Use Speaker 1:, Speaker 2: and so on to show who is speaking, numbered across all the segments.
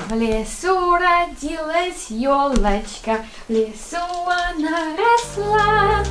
Speaker 1: В лесу родилась елочка, в лесу она росла.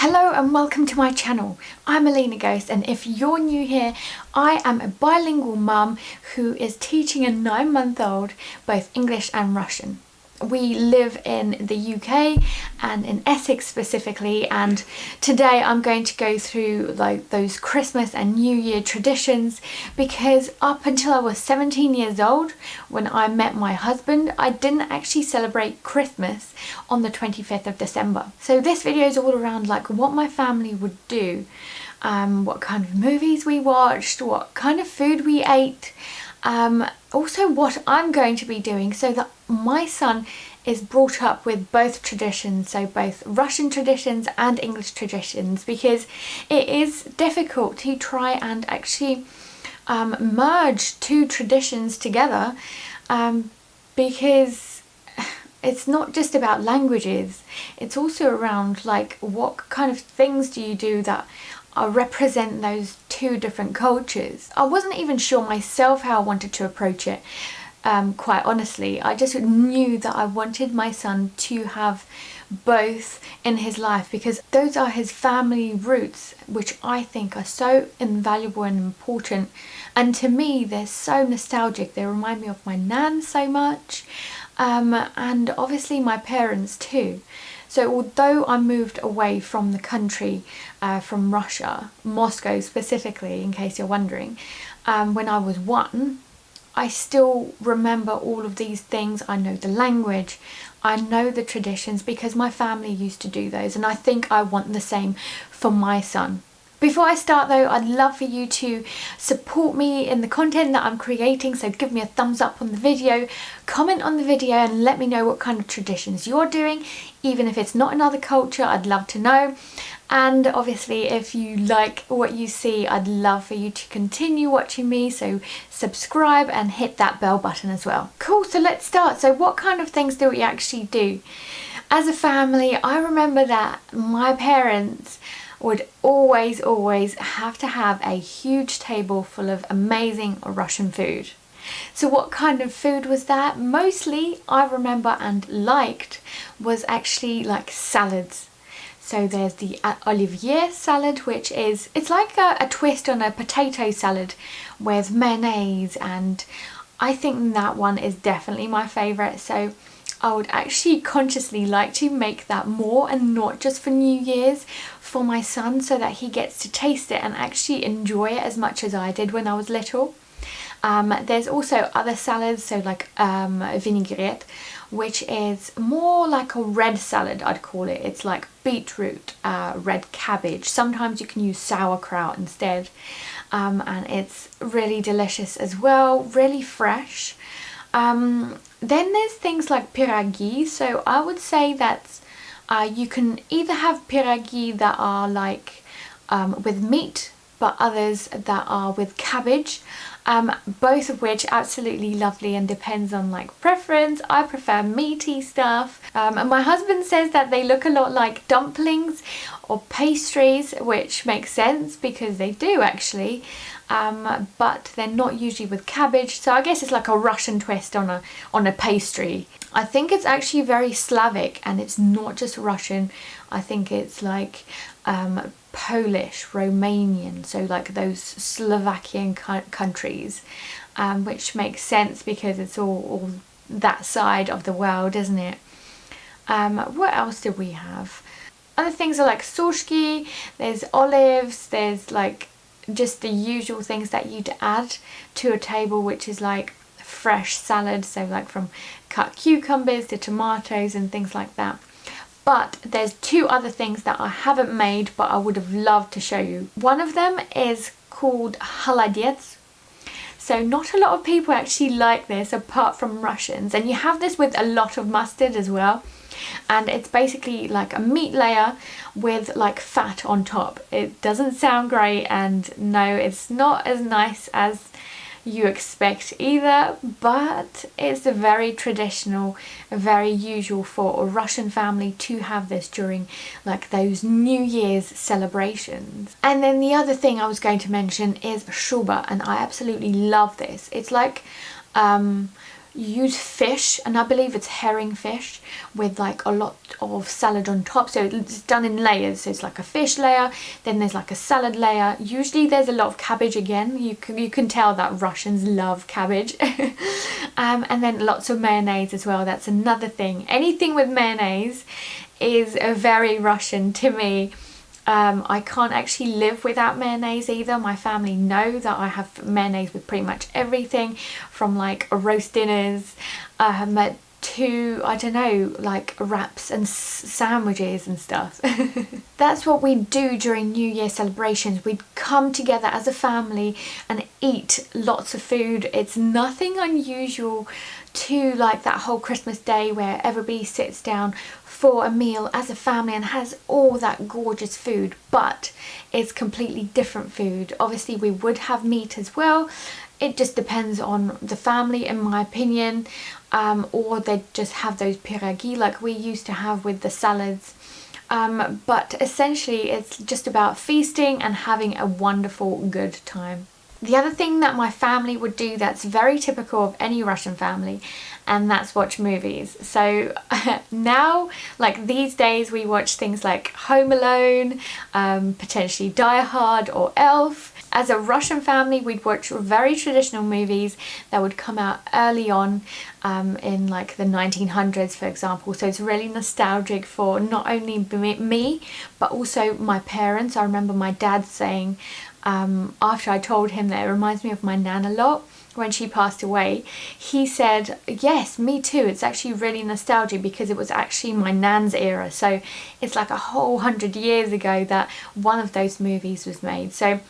Speaker 1: Hello and welcome to my channel. I'm Alina Ghost, and if you're new here, I am a bilingual mum who is teaching a 9-month-old both English and Russian. We live in the UK and in Essex specifically, and today I'm going to go through like those Christmas and New Year traditions, because up until I was 17 years old when I met my husband, I didn't actually celebrate Christmas on the 25th of December. So this video is all around like what my family would do, what kind of movies we watched, what kind of food we ate, also what I'm going to be doing so that my son is brought up with both traditions, so both Russian traditions and English traditions, because it is difficult to try and actually merge two traditions together, because it's not just about languages, it's also around like what kind of things do you do that represent those two different cultures. I wasn't even sure myself how I wanted to approach it, quite honestly. I just knew that I wanted my son to have both in his life, because those are his family roots, which I think are so invaluable and important, and to me they're so nostalgic. They remind me of my nan so much, and obviously my parents too. So although I moved away from the country, from Russia, Moscow specifically, in case you're wondering, when I was 1, I still remember all of these things. I know the language, I know the traditions, because my family used to do those, and I think I want the same for my son. Before I start though, I'd love for you to support me in the content that I'm creating, so give me a thumbs up on the video, comment on the video and let me know what kind of traditions you're doing. Even if it's not another culture, I'd love to know. And obviously if you like what you see, I'd love for you to continue watching me, so subscribe and hit that bell button as well. Cool, so let's start. So what kind of things do we actually do? As a family, I remember that my parents would always have to have a huge table full of amazing Russian food. So what kind of food was that? Mostly I remember and liked was actually like salads. So there's the Olivier salad, which is, it's like a twist on a potato salad with mayonnaise, and I think that one is definitely my favourite. So I would actually consciously like to make that more, and not just for New Year's, for my son, so that he gets to taste it and actually enjoy it as much as I did when I was little. There's also other salads, so like vinaigrette, which is more like a red salad, I'd call it. It's like beetroot, red cabbage. Sometimes you can use sauerkraut instead, and it's really delicious as well, really fresh. Then there's things like pierogi. So I would say that you can either have pierogi that are like with meat, but others that are with cabbage, both of which absolutely lovely and depends on like preference. I prefer meaty stuff, and my husband says that they look a lot like dumplings or pastries, which makes sense because they do actually, but they're not usually with cabbage, so I guess it's like a Russian twist on a pastry. I think it's actually very Slavic, and it's not just Russian. I think it's like Polish, Romanian, so like those Slovakian countries, which makes sense because it's all that side of the world, isn't it? What else do we have? Other things are like sorshki, there's olives, there's like just the usual things that you'd add to a table, which is like fresh salad, so like from cut cucumbers to tomatoes and things like that. But there's 2 other things that I haven't made, but I would have loved to show you. One of them is called холодец. So not a lot of people actually like this apart from Russians, and you have this with a lot of mustard as well. And it's basically like a meat layer with like fat on top. It doesn't sound great, and no, it's not as nice as you expect either, but it's a very traditional, very usual for a Russian family to have this during like those New Year's celebrations. And then the other thing I was going to mention is shuba, and I absolutely love this. It's like you use fish, and I believe it's herring fish, with like a lot of salad on top. So it's done in layers. So it's like a fish layer, then there's like a salad layer. Usually there's a lot of cabbage again. You can tell that Russians love cabbage. And then lots of mayonnaise as well. That's another thing. Anything with mayonnaise is very Russian to me. I can't actually live without mayonnaise either. My family know that I have mayonnaise with pretty much everything, from like roast dinners to, I don't know, like wraps and sandwiches and stuff. That's what we do during New Year celebrations. We'd come together as a family and eat lots of food. It's nothing unusual to like that whole Christmas day where everybody sits down for a meal as a family and has all that gorgeous food, but it's completely different food. Obviously we would have meat as well. It just depends on the family, in my opinion, or they just have those pierogi like we used to have with the salads. But essentially it's just about feasting and having a wonderful good time. The other thing that my family would do that's very typical of any Russian family, and that's watch movies. So now, like these days, we watch things like Home Alone, potentially Die Hard or Elf. As a Russian family, we'd watch very traditional movies that would come out early on in like the 1900s, for example. So it's really nostalgic for not only me, but also my parents. I remember my dad saying, after I told him that it reminds me of my nan a lot when she passed away, he said, yes, me too. It's actually really nostalgic because it was actually my nan's era. So it's like a whole 100 years ago that one of those movies was made. So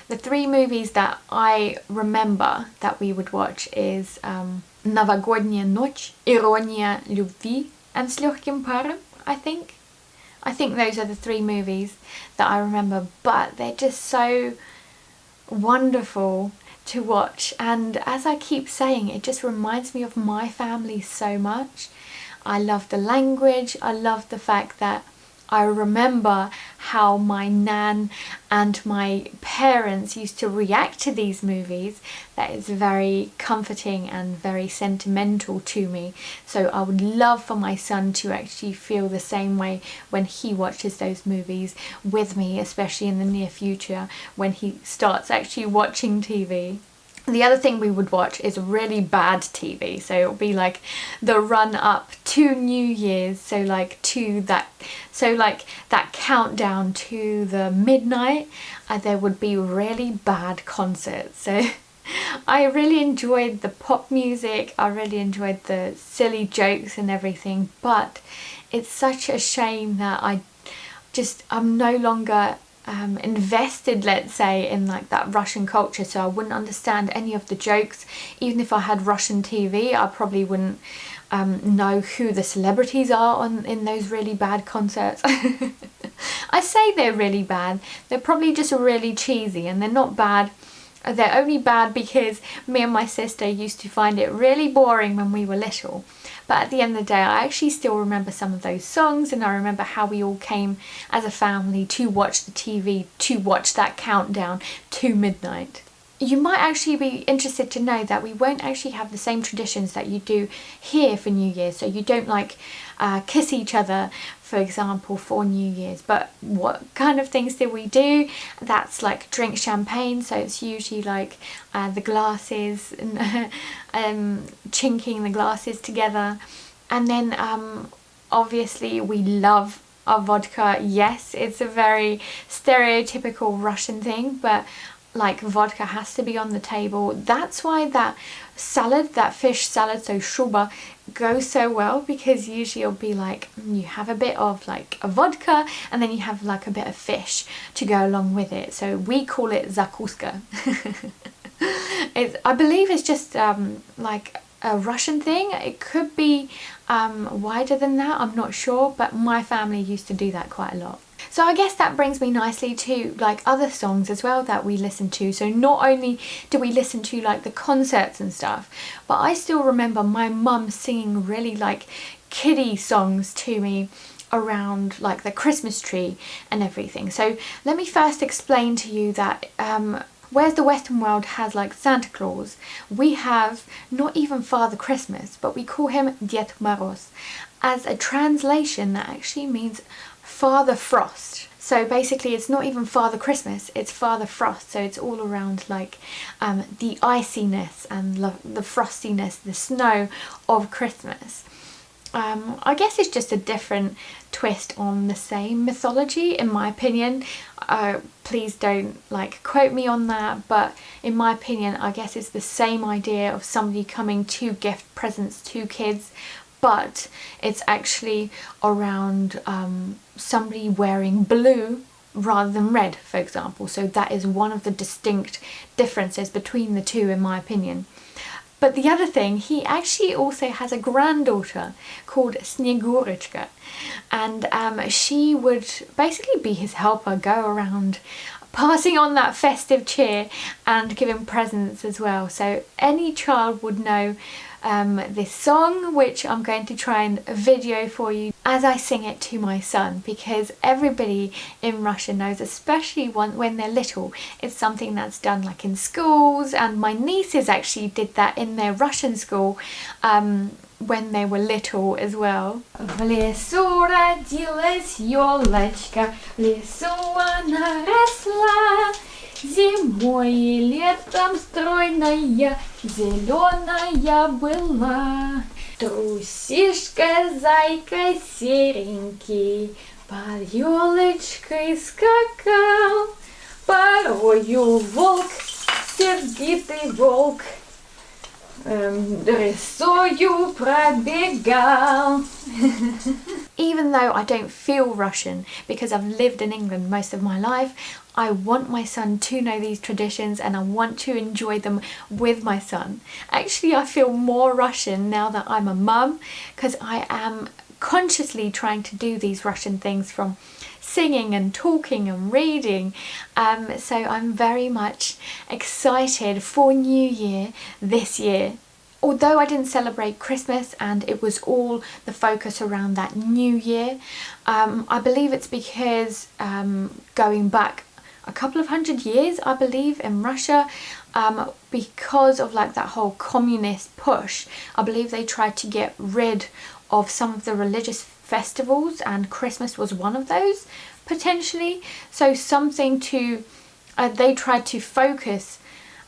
Speaker 1: the three movies that I remember that we would watch is Новогодняя ночь, Ирония любви, and С легким паром, I think. I think those are the three movies that I remember, but they're just so wonderful to watch. And as I keep saying, it just reminds me of my family so much. I love the language. I love the fact that I remember how my nan and my parents used to react to these movies. That is very comforting and very sentimental to me. So I would love for my son to actually feel the same way when he watches those movies with me, especially in the near future when he starts actually watching TV. The other thing we would watch is really bad TV, so it'll be like the run up to New Year's, so like that countdown to the midnight, there would be really bad concerts. So I really enjoyed the pop music, I really enjoyed the silly jokes and everything, but it's such a shame that I'm no longer invested, let's say, in like that Russian culture, so I wouldn't understand any of the jokes. Even if I had Russian TV, I probably wouldn't know who the celebrities are in those really bad concerts. I say they're really bad, they're probably just really cheesy, and they're not bad. They're only bad because me and my sister used to find it really boring when we were little. But at the end of the day, I actually still remember some of those songs, and I remember how we all came as a family to watch the TV, to watch that countdown to midnight. You might actually be interested to know that we won't actually have the same traditions that you do here for New Year's. So you don't like kiss each other, for example, for New Year's. But what kind of things do we do? That's like drink champagne. So it's usually like the glasses and chinking the glasses together. And then obviously we love our vodka. Yes, it's a very stereotypical Russian thing, but like vodka has to be on the table. That's why that salad, that fish salad, so shuba, goes so well, because usually it'll be like you have a bit of like a vodka and then you have like a bit of fish to go along with it. So we call it zakuska. I believe it's just like a Russian thing. It could be wider than that, I'm not sure, but my family used to do that quite a lot. So I guess that brings me nicely to like other songs as well that we listen to. So not only do we listen to like the concerts and stuff, but I still remember my mum singing really like kiddie songs to me around like the Christmas tree and everything. So let me first explain to you that whereas the Western world has like Santa Claus, we have not even Father Christmas, but we call him Дед Мороз. As a translation, that actually means Father Frost. So basically it's not even Father Christmas, it's Father Frost. So it's all around like the iciness and the frostiness, the snow of Christmas. I guess it's just a different twist on the same mythology, in my opinion. Please don't like quote me on that, but in my opinion, I guess it's the same idea of somebody coming to gift presents to kids, but it's actually around somebody wearing blue rather than red, for example. So that is one of the distinct differences between the two, in my opinion. But the other thing, he actually also has a granddaughter called Snegurочка, and she would basically be his helper, go around passing on that festive cheer and giving presents as well. So any child would know this song, which I'm going to try and video for you as I sing it to my son, because everybody in Russia knows, especially when they're little, it's something that's done like in schools, and my nieces actually did that in their Russian school when they were little as well. В лесу родилась ёлочка, в лесу она росла, зимой и летом стройная, зеленая была. Трусишка, зайка серенький под ёлочкой скакал, порою волк, сердитый волк, рысою пробегал. Even though I don't feel Russian because I've lived in England most of my life, I want my son to know these traditions and I want to enjoy them with my son. Actually, I feel more Russian now that I'm a mum, because I am consciously trying to do these Russian things, from singing and talking and reading. So I'm very much excited for New Year this year. Although I didn't celebrate Christmas and it was all the focus around that New Year, I believe it's because going back a couple of hundred years, I believe, in Russia, because of like that whole communist push, I believe they tried to get rid of some of the religious festivals, and Christmas was one of those, potentially. So something to, they tried to focus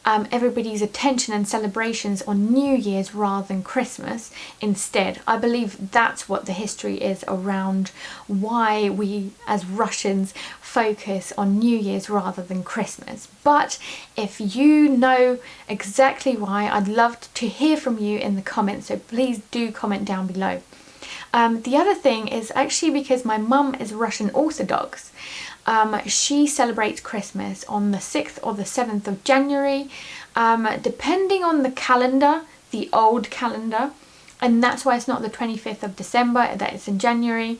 Speaker 1: everybody's attention and celebrations on New Year's rather than Christmas instead. I believe that's what the history is around why we as Russians focus on New Year's rather than Christmas. But if you know exactly why, I'd love to hear from you in the comments, so please do comment down below. The other thing is actually because my mum is Russian Orthodox. She celebrates Christmas on the 6th or the 7th of January, depending on the calendar, the old calendar, and that's why it's not the 25th of December, that it's in January,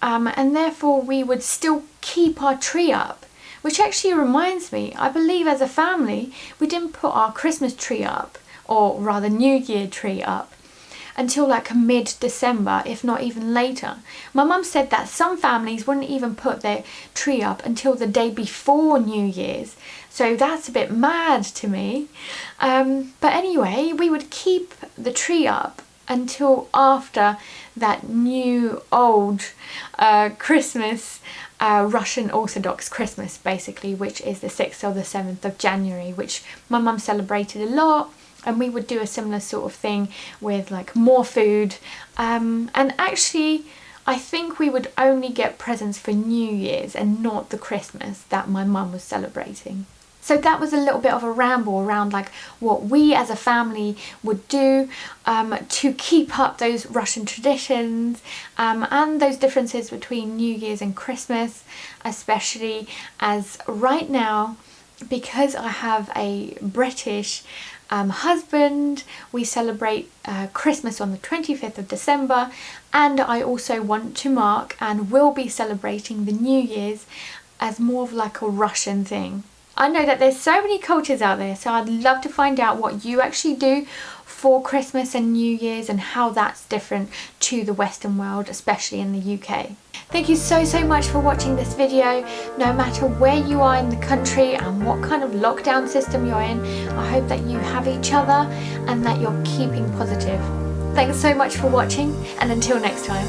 Speaker 1: and therefore we would still keep our tree up, which actually reminds me, I believe as a family we didn't put our Christmas tree up, or rather New Year tree up, until like mid-December, if not even later. My mum said that some families wouldn't even put their tree up until the day before New Year's. So that's a bit mad to me. But anyway, we would keep the tree up until after that new old Christmas, Russian Orthodox Christmas basically, which is the 6th or the 7th of January, which my mum celebrated a lot. And we would do a similar sort of thing with like more food. And actually, I think we would only get presents for New Year's and not the Christmas that my mum was celebrating. So that was a little bit of a ramble around like what we as a family would do to keep up those Russian traditions and those differences between New Year's and Christmas, especially as right now, because I have a British husband. We celebrate Christmas on the 25th of December, and I also want to mark and will be celebrating the New Year's as more of like a Russian thing. I know that there's so many cultures out there, so I'd love to find out what you actually do for Christmas and New Year's and how that's different to the Western world, especially in the UK. Thank you so much for watching this video. No matter where you are in the country and what kind of lockdown system you're in, I hope that you have each other and that you're keeping positive. Thanks so much for watching, and until next time.